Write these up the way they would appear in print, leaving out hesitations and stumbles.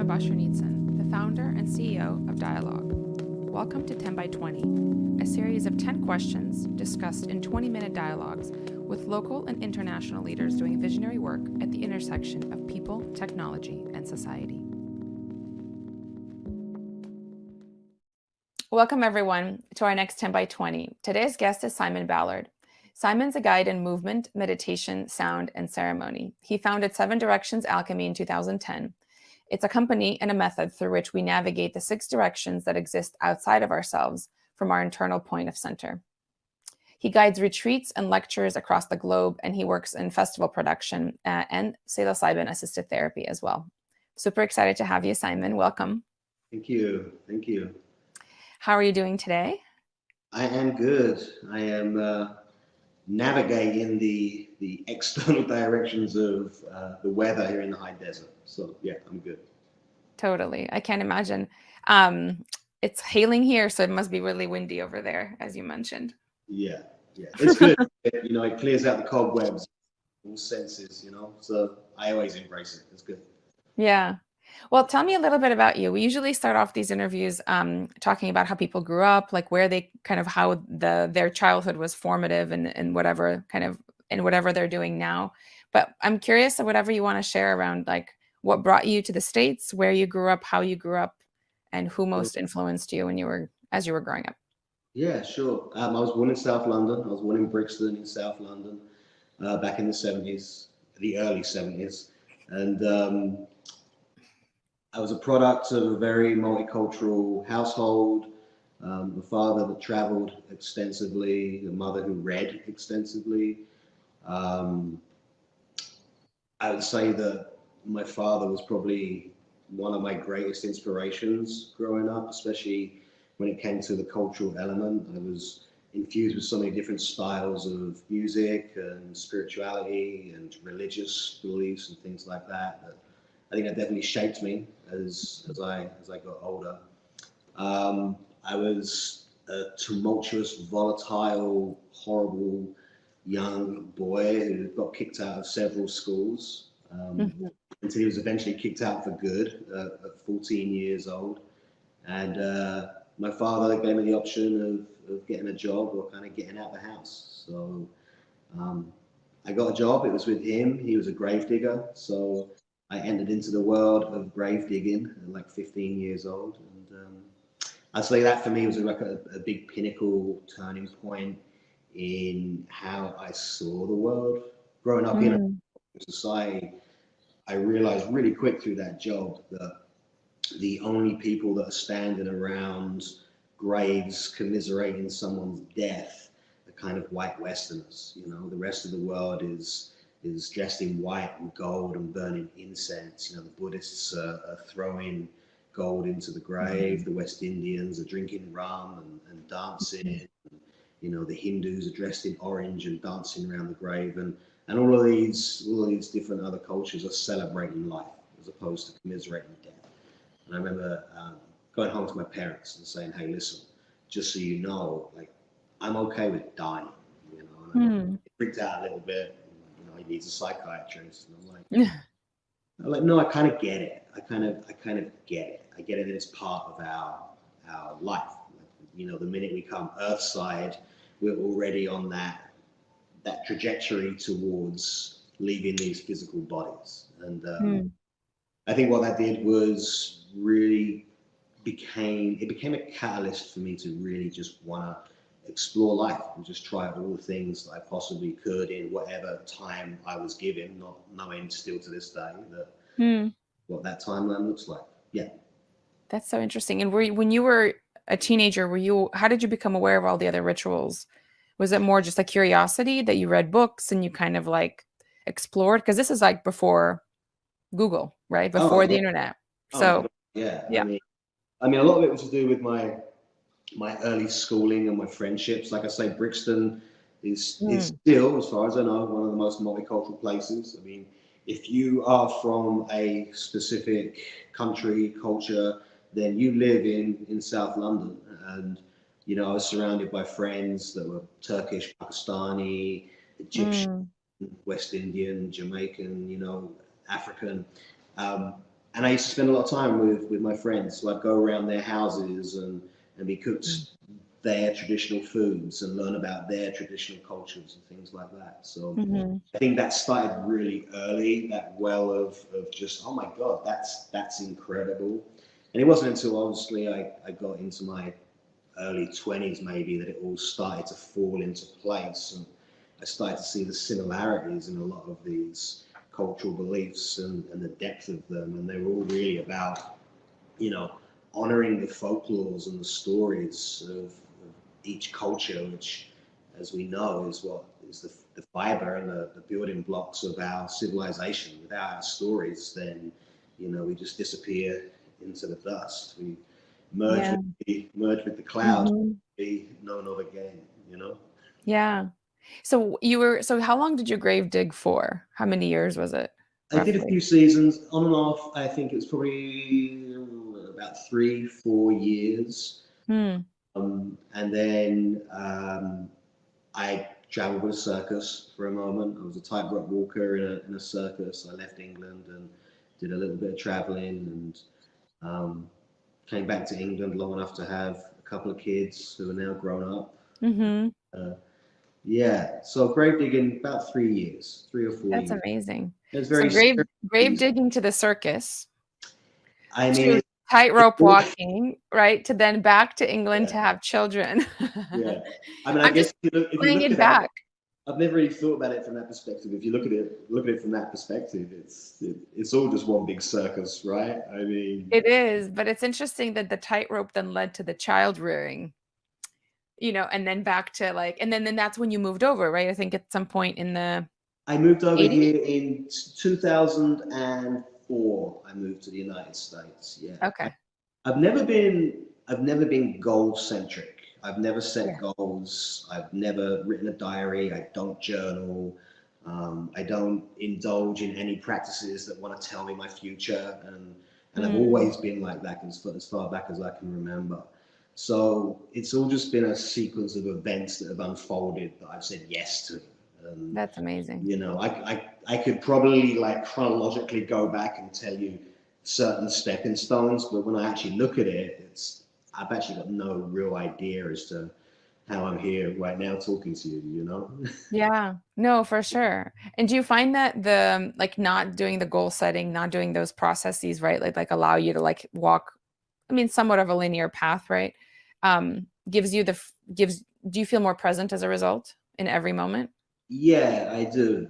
Basharnitsan, the founder and CEO of Dialogue. Welcome to 10 by 20, a series of 10 questions discussed in 20-minute dialogues with local and international leaders doing visionary work at the intersection of people, technology, and society. Welcome, everyone, to our next 10 by 20. Today's guest is Simon Ballard. Simon's a guide in movement, meditation, sound, and ceremony. He founded 7 Directions Alchemy in 2010. It's a company and a method through which we navigate the 6 directions that exist outside of ourselves from our internal point of center. He guides retreats and lectures across the globe, and he works in festival production and Psilocybin assisted therapy as well. Super excited to have you, Simon. Welcome. Thank you. Thank you. How are you doing today? I am good. I am navigating the external directions of the weather here in the high desert. So yeah, I'm good. Totally. I can't imagine. It's hailing here, so it must be really windy over there, as you mentioned. Yeah. It's good. It clears out the cobwebs, all senses, so I always embrace it. It's good. Yeah. Well, tell me a little bit about you. We usually start off these interviews talking about how people grew up, like where they how their childhood was formative and whatever whatever they're doing now. But I'm curious of whatever you want to share around like what brought you to the States, where you grew up, how you grew up, and who most influenced you as you were growing up. Yeah, sure. I was born in South London. I was born in Brixton in South London back in the 70s, the early 70s. And I was a product of a very multicultural household, a father that traveled extensively, a mother who read extensively. I would say that my father was probably one of my greatest inspirations growing up, especially when it came to the cultural element. I was infused with so many different styles of music and spirituality and religious beliefs and things like that. I think that definitely shaped me as I got older. I was a tumultuous, volatile, horrible young boy who got kicked out of several schools until he was eventually kicked out for good at 14 years old. And my father gave me the option of getting a job or kind of getting out of the house. So I got a job. It was with him. He was a grave digger. So I entered into the world of grave digging at like 15 years old. And I'd say that for me was like a big pinnacle turning point in how I saw the world. Growing up in a society, I realized really quick through that job that the only people that are standing around graves commiserating someone's death are kind of white Westerners. The rest of the world is dressed in white and gold and burning incense. The Buddhists are throwing gold into the grave. The West Indians are drinking rum and dancing. The Hindus are dressed in orange and dancing around the grave. And all of these different other cultures are celebrating life as opposed to commiserating death. And I remember going home to my parents and saying, "Hey, listen, just so you know, like I'm okay with dying." And I freaked out a little bit. He needs a psychiatrist, and I'm like, no, I kind of get it. I kind of get it. I get it that it's part of our life. The minute we come Earthside, we're already on that trajectory towards leaving these physical bodies. And I think what that did was really became a catalyst for me to really just want to explore life and just try all the things that I possibly could in whatever time I was given, not knowing still to this day that what that timeline looks like. Yeah. That's so interesting. And when you were a teenager, how did you become aware of all the other rituals? Was it more just a curiosity that you read books and you kind of like explored? Because this is like before Google, right? Before the internet. So yeah. I mean, a lot of it was to do with my early schooling and my friendships. Like I say, Brixton is still, as far as I know, one of the most multicultural places. I mean, if you are from a specific country, culture, then you live in South London. And, I was surrounded by friends that were Turkish, Pakistani, Egyptian, West Indian, Jamaican, African. and I used to spend a lot of time with my friends. So I'd go around their houses and we cooked their traditional foods and learn about their traditional cultures and things like that. So I think that started really early, that well of just, oh my God, that's incredible. And it wasn't until obviously I got into my early 20s maybe that it all started to fall into place, and I started to see the similarities in a lot of these cultural beliefs and the depth of them. And they were all really about, you know, honoring the folklores and the stories of each culture, which, as we know, is what is the fiber and the building blocks of our civilization. Without our stories, then, you know, we just disappear into the dust. We merge with the clouds, be known of again, you know? Yeah. So how long did you grave dig for? How many years was it? I did a few seasons on and off. I think it was probably about 3-4 years. And then I traveled with a circus for a moment. I was a tightrope walker in a circus. I left England and did a little bit of traveling, and came back to England long enough to have a couple of kids who are now grown up. Yeah, so grave digging about 3 years, 3 or 4 That's years. amazing. It's So very grave digging to the circus, I to mean, tightrope walking, right? To then back to England yeah, to have children. yeah. I mean, I I'm guess just if you playing look it at back. it, I've never really thought about it from that perspective. If you look at it from that perspective, it's all just one big circus, right? I mean, It is, but it's interesting that the tightrope then led to the child rearing, you know, and then back to like, and then that's when you moved over, right? I think at some point in the I moved over 80s. here in 2004. I moved to the United States. Yeah. Okay. I've never been goal centric. I've never set Yeah. goals. I've never written a diary. I don't journal. I don't indulge in any practices that want to tell me my future. And I've always been like that as far back as I can remember. So it's all just been a sequence of events that have unfolded that I've said yes to. That's amazing. You know, I could probably like chronologically go back and tell you certain stepping stones, but when I actually look at it, I've actually got no real idea as to how I'm here right now talking to you, you know? Yeah, no, for sure. And do you find that the like not doing the goal setting, not doing those processes, right? Like allow you to like walk, I mean, somewhat of a linear path, right? Gives you do you feel more present as a result in every moment? Yeah, I do.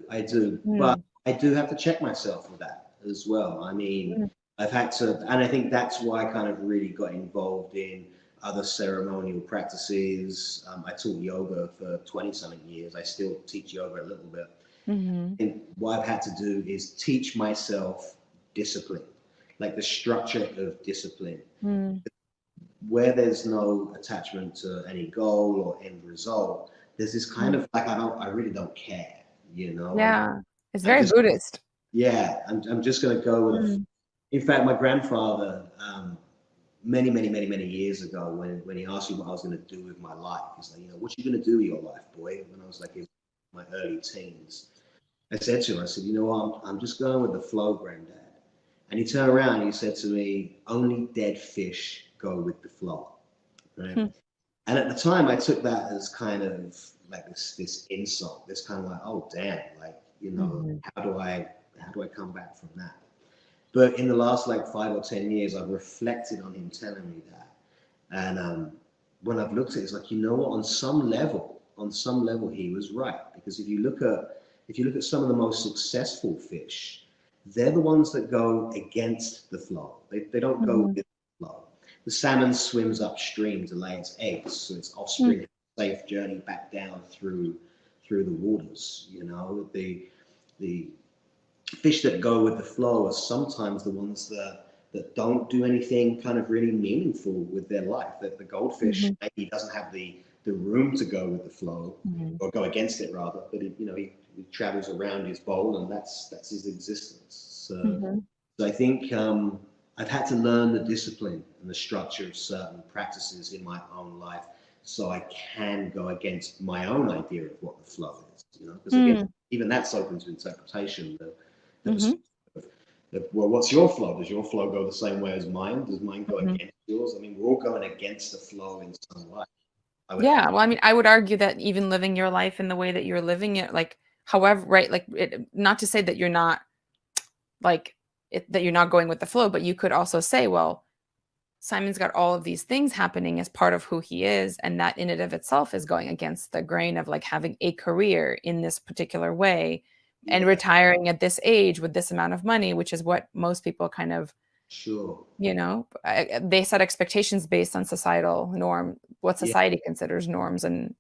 But Mm, I do have to check myself with that as well. I mean, mm, I've had to, and I think that's why I kind of really got involved in other ceremonial practices. I taught yoga for 20 something years. I still teach yoga a little bit. mhm, And what I've had to do is teach myself discipline, like the structure of discipline, mm. where there's no attachment to any goal or end result. There's this kind Mm. of like, I really don't care, you know. Yeah, it's I'm very just, Buddhist. yeah, I'm just going to go with the. Mm, In fact, my grandfather, many years ago, when he asked me what I was going to do with my life, he's like, you know, what you going to do with your life, boy? When I was like in my early teens, I said to him, I said, you know what, I'm just going with the flow, granddad. And he turned around and he said to me, only dead fish go with the flow, right? hmm, And at the time, I took that as kind of like this insult, this kind of like, oh damn, like, you know, mhm, how do I come back from that? But in the last like 5 or 10 years, I've reflected on him telling me that, and when I've looked at it, it's like, you know what, on some level, he was right, because if you look at some of the most successful fish, they're the ones that go against the flow. They don't go mhm, with the flow. The salmon swims upstream to lay its eggs, so its mm, offspring has a safe journey back down through the waters. You know, the fish that go with the flow are sometimes the ones that don't do anything kind of really meaningful with their life. That the goldfish mhm, maybe doesn't have the room to go with the flow, mhm, or go against it rather, but he travels around his bowl, and that's his existence. mhm, So I think I've had to learn the discipline and the structure of certain practices in my own life, so I can go against my own idea of what the flow is. You know, because again, mm, even that's open to interpretation. The mhm. Well, what's your flow? Does your flow go the same way as mine? Does mine go against yours? I mean, we're all going against the flow in some way. Yeah, well, I mean, I would argue that even living your life in the way that you're living it, like, however, right, like, not to say that you're not like that you're not going with the flow, but you could also say, well, Simon's got all of these things happening as part of who he is, and that in and of itself is going against the grain of like having a career in this particular way and retiring at this age with this amount of money, which is what most people kind of, you know, they set expectations based on societal norm, what society considers norms, and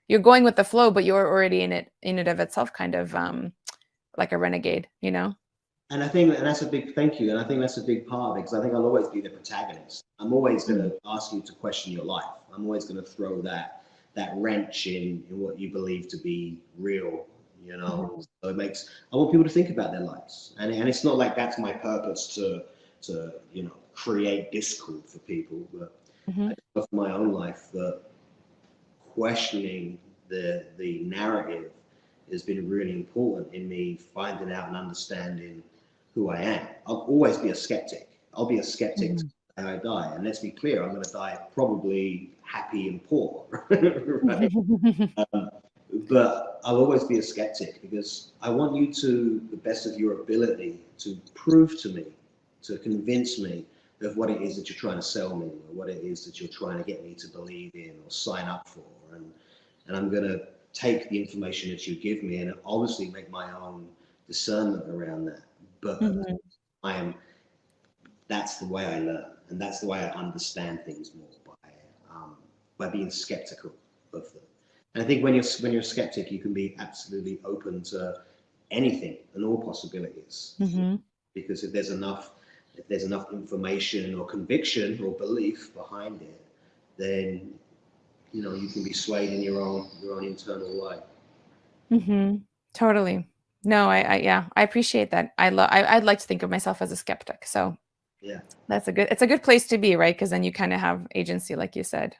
you're going with the flow, but you're already in it of itself kind of like a renegade, you know? And I think, and that's a big thank you. And I think that's a big part of it, because I think I'll always be the protagonist. I'm always going to ask you to question your life. I'm always going to throw that wrench in what you believe to be real, you know. So it makes, I want people to think about their lives. And it's not like that's my purpose to you know, create discord for people, but I know for my own life that questioning the narrative has been really important in me finding out and understanding who I am. I'll always be a skeptic. I'll be a skeptic till I die. And let's be clear, I'm going to die probably happy and poor, right? But I'll always be a skeptic, because I want you to, the best of your ability, to prove to me, to convince me of what it is that you're trying to sell me, or what it is that you're trying to get me to believe in or sign up for. And I'm going to take the information that you give me and obviously make my own discernment around that. But that's the way I learn, and that's the way I understand things more, by being skeptical of them. And I think when you're a skeptic, you can be absolutely open to anything and all possibilities. Because if there's enough information or conviction or belief behind it, then you know you can be swayed in your own internal way. Totally. No, I appreciate that. I'd like to think of myself as a skeptic. So yeah, it's a good place to be, right? Because then you kind of have agency, like you said,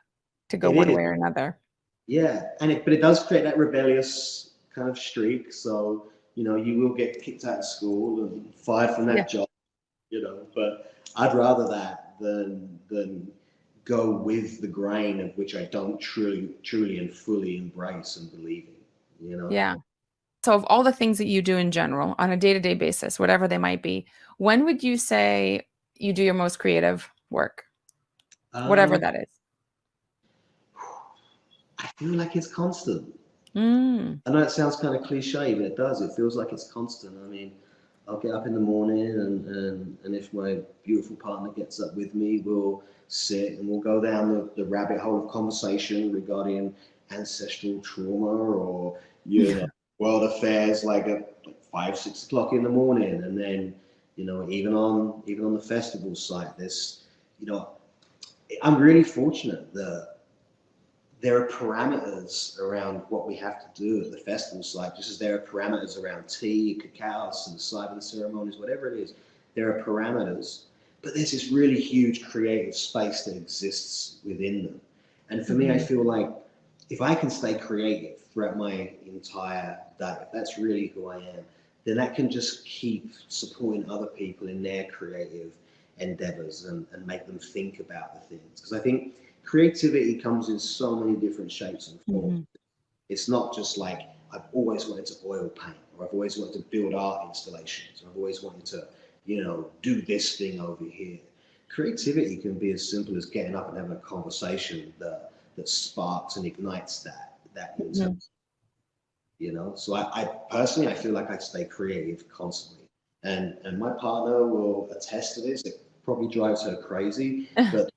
to go one way or another. Yeah, but it does create that rebellious kind of streak. So you know you will get kicked out of school and fired from that job, you know. But I'd rather that than go with the grain of which I don't truly and fully embrace and believe in, you know. Yeah. So of all the things that you do in general on a day-to-day basis, whatever they might be, when would you say you do your most creative work? Whatever that is. I feel like it's constant. Mm. I know it sounds kind of cliche, but it does. It feels like it's constant. I mean, I'll get up in the morning and if my beautiful partner gets up with me, we'll sit and we'll go down the rabbit hole of conversation regarding ancestral trauma or, you know, world affairs, like at 5, 6 o'clock in the morning. And then, you know, even on the festival site, there's, you know, I'm really fortunate that there are parameters around what we have to do at the festival site, just as there are parameters around tea, cacao, psilocybin ceremonies, whatever it is. There are parameters, but there's this really huge creative space that exists within them. And for me, I feel like if I can stay creative throughout my entire day, if that's really who I am, then that can just keep supporting other people in their creative endeavors and make them think about the things. Because I think creativity comes in so many different shapes and forms. It's not just like, I've always wanted to oil paint, or I've always wanted to build art installations, or I've always wanted to, you know, do this thing over here. Creativity can be as simple as getting up and having a conversation that sparks and ignites that intent. You know, so I personally, I feel like I stay creative constantly, and my partner will attest to this. It probably drives her crazy, but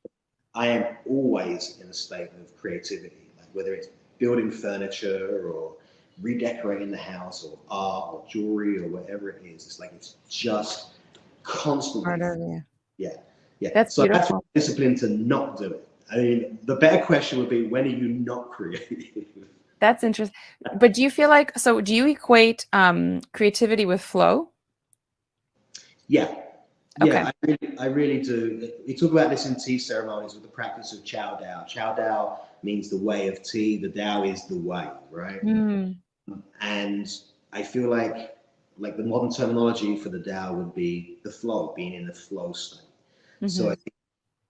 I am always in a state of creativity, like whether it's building furniture or redecorating the house or art or jewelry or whatever it is. It's like it's just constantly. Yeah. That's so beautiful. I have to be disciplined to not do it. I mean, the better question would be, when are you not creative? That's interesting. But do you feel like, so do you equate creativity with flow? Yeah. Okay. I really do. We talk about this in tea ceremonies with the practice of Chow Dao. Chow Dao means the way of tea. The Dao is the way, right? And I feel like like the modern terminology for the Tao would be the flow, being in the flow state. So I think,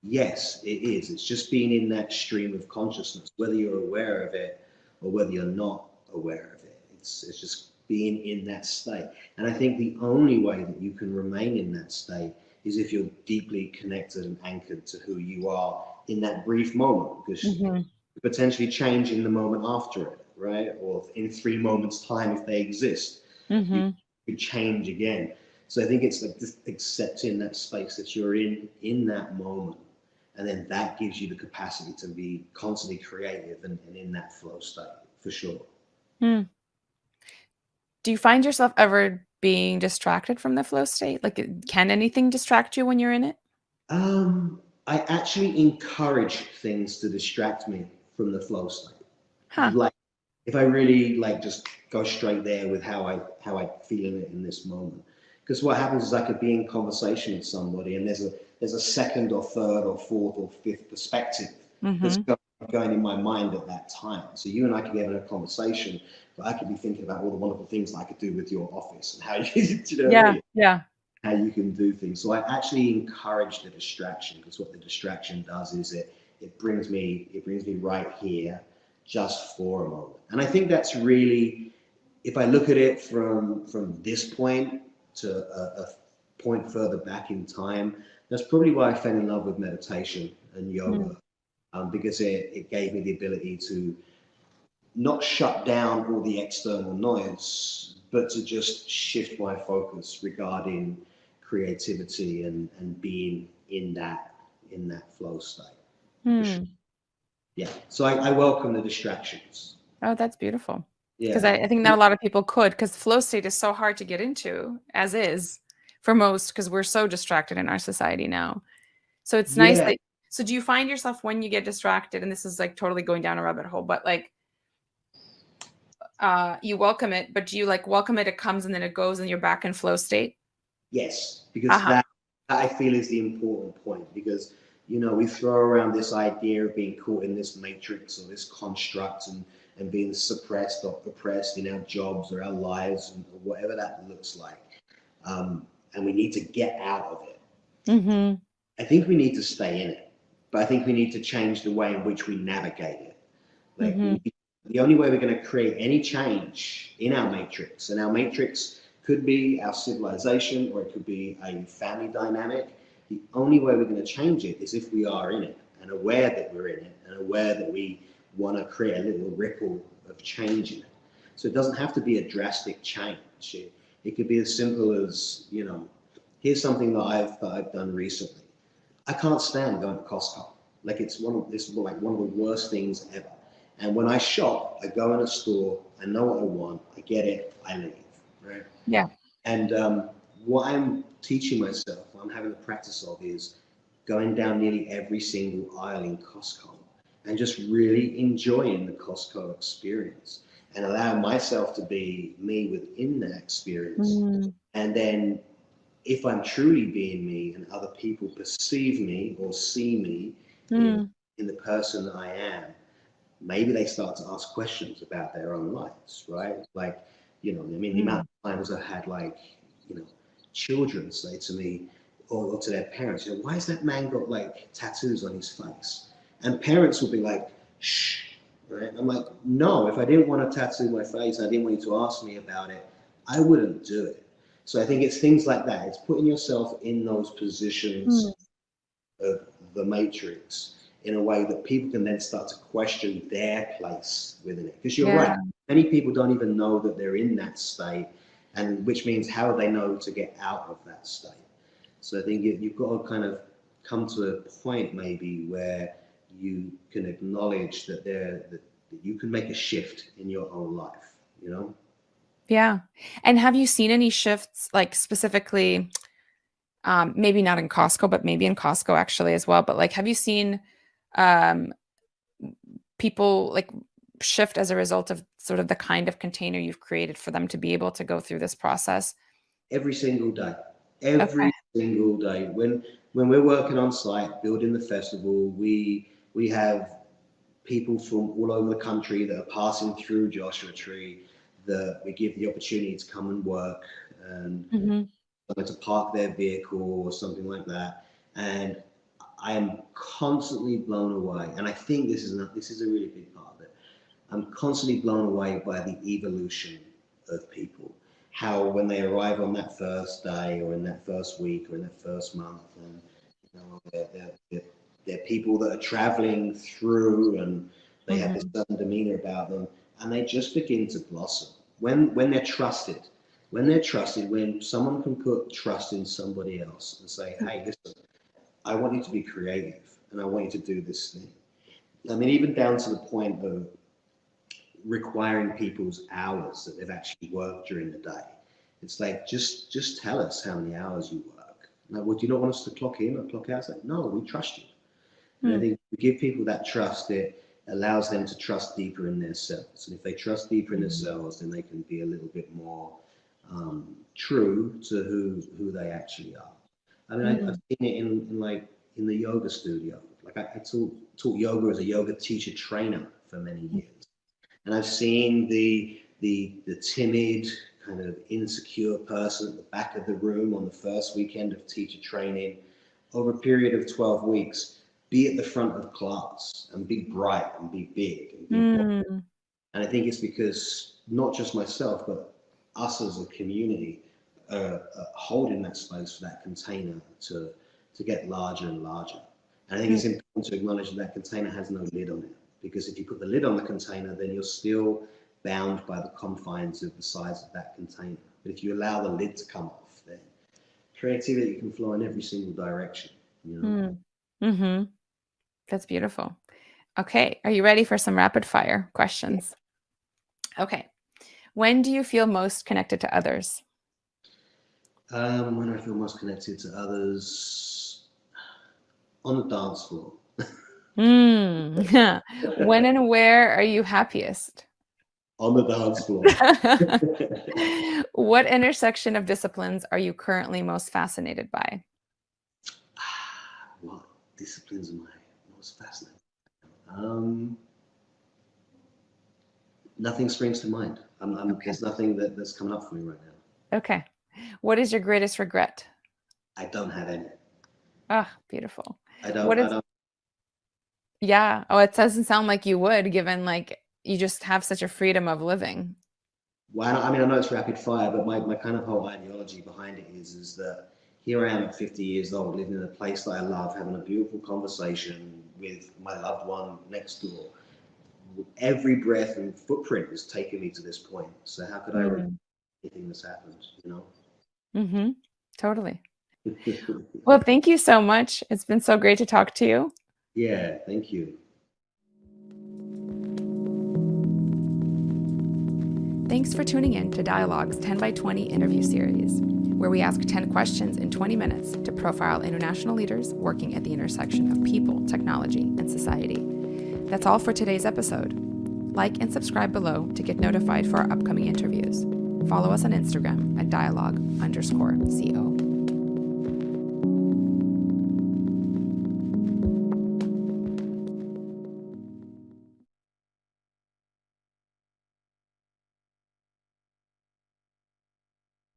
yes, it is. It's just being in that stream of consciousness, whether you're aware of it or whether you're not aware of it. It's just being in that state. And I think the only way that you can remain in that state is if you're deeply connected and anchored to who you are in that brief moment, because you potentially change in the moment after it, right? Or in 3 moments' time, if they exist, you could change again. So I think it's like just accepting that space that you're in that moment. And then that gives you the capacity to be constantly creative and in that flow state, for sure. Do you find yourself ever being distracted from the flow state? Like, can anything distract you when you're in it? I actually encourage things to distract me from the flow state. Huh. Like, if I really like just go straight there with how I feel in it in this moment. Because what happens is I could be in conversation with somebody and there's a second or third or fourth or fifth perspective that's going in my mind at that time. So you and I could be having a conversation, but I could be thinking about all the wonderful things that I could do with your office and how you, do you know what I mean? How you can do things. So I actually encourage the distraction, because what the distraction does is it brings me right here just for a moment. And I think that's really, if I look at it from this point to a point further back in time, that's probably why I fell in love with meditation and yoga, because it gave me the ability to not shut down all the external noise, but to just shift my focus regarding creativity and being in that flow state. Sure. Yeah. So I welcome the distractions. Oh, that's beautiful. Yeah. Because I think not a lot of people could, because flow state is so hard to get into, as is for most, because we're so distracted in our society now. So it's nice that, so do you find yourself when you get distracted, and this is like totally going down a rabbit hole, but like, you welcome it, but do you like welcome it comes and then it goes and you're back in flow state? Yes, because that I feel is the important point, because, you know, we throw around this idea of being caught in this matrix or this construct and being suppressed or oppressed in our jobs or our lives and whatever that looks like. And we need to get out of it. I think we need to stay in it, but I think we need to change the way in which we navigate it. Like the only way we're going to create any change in our matrix, and our matrix could be our civilization or it could be a family dynamic. The only way we're going to change it is if we are in it and aware that we're in it and aware that we want to create a little ripple of change in it. So it doesn't have to be a drastic change. It could be as simple as, you know, here's something that I've done recently. I can't stand going to Costco. Like it's one of the worst things ever. And when I shop, I go in a store, I know what I want, I get it, I leave, right? Yeah. And what I'm teaching myself, what I'm having the practice of, is going down nearly every single aisle in Costco and just really enjoying the Costco experience and allowing myself to be me within that experience. And then if I'm truly being me and other people perceive me or see me in the person that I am, maybe they start to ask questions about their own lives, right? Like, you know, I mean, the amount of times I've had, like, you know, children say to me or to their parents, you know, why has that man got like tattoos on his face? And parents will be like, shh, right? I'm like, no, if I didn't want a tattoo on my face, I didn't want you to ask me about it, I wouldn't do it. So I think it's things like that. It's putting yourself in those positions of the matrix in a way that people can then start to question their place within it. Because you're right, many people don't even know that they're in that state, and which means how do they know to get out of that state? So I think you've got to kind of come to a point maybe where you can acknowledge that that you can make a shift in your own life, you know? Yeah. And have you seen any shifts, like specifically, maybe not in Costco, but maybe in Costco actually as well, but like, have you seen people like shift as a result of sort of the kind of container you've created for them to be able to go through this process? Every single day. Every single day. When we're working on site, building the festival, we have people from all over the country that are passing through Joshua Tree that we give the opportunity to come and work. and Mm-hmm. to park their vehicle or something like that. And I am constantly blown away. And I think this is a really big part of it. I'm constantly blown away by the evolution of people. How when they arrive on that first day or in that first week or in that first month, and you know, they're people that are traveling through and they have this certain demeanor about them, and they just begin to blossom when they're trusted. When someone can put trust in somebody else and say, hey, listen, I want you to be creative and I want you to do this thing. I mean, even down to the point of requiring people's hours that they've actually worked during the day. It's like, just tell us how many hours you work. Like, well, do you not want us to clock in or clock out? It's like, no, we trust you. And I think we give people that trust, it allows them to trust deeper in themselves. And if they trust deeper in themselves, then they can be a little bit more true to who they actually are. I mean, I've seen it in the yoga studio. Like I taught yoga as a yoga teacher trainer for many years, and I've seen the timid, kind of insecure person at the back of the room on the first weekend of teacher training, over a period of 12 weeks, be at the front of class and be bright and be big and be bold. And I think it's because not just myself, but us as a community holding that space for that container to get larger and larger. And I think it's important to acknowledge that container has no lid on it, because if you put the lid on the container, then you're still bound by the confines of the size of that container. But if you allow the lid to come off, then creativity can flow in every single direction. You know? That's beautiful. Okay, are you ready for some rapid fire questions? Okay. When do you feel most connected to others? When I feel most connected to others, on the dance floor. When and where are you happiest? On the dance floor. What intersection of disciplines are you currently most fascinated by? What disciplines am I most fascinated? Nothing springs to mind. There's nothing that's coming up for me right now. Okay. What is your greatest regret? I don't have any. Ah, beautiful. I don't. Yeah. Oh, it doesn't sound like you would, given like you just have such a freedom of living. Well, I mean, I know it's rapid fire, but my kind of whole ideology behind it is that here I am at 50 years old, living in a place that I love, having a beautiful conversation with my loved one next door. Every breath and footprint has taken me to this point. So how could I regret anything that's happened, you know? Totally. Well, thank you so much. It's been so great to talk to you. Yeah, thank you. Thanks for tuning in to Dialogue's 10 by 20 interview series, where we ask 10 questions in 20 minutes to profile international leaders working at the intersection of people, technology, and society. That's all for today's episode. Like and subscribe below to get notified for our upcoming interviews. Follow us on Instagram at dialogue_co.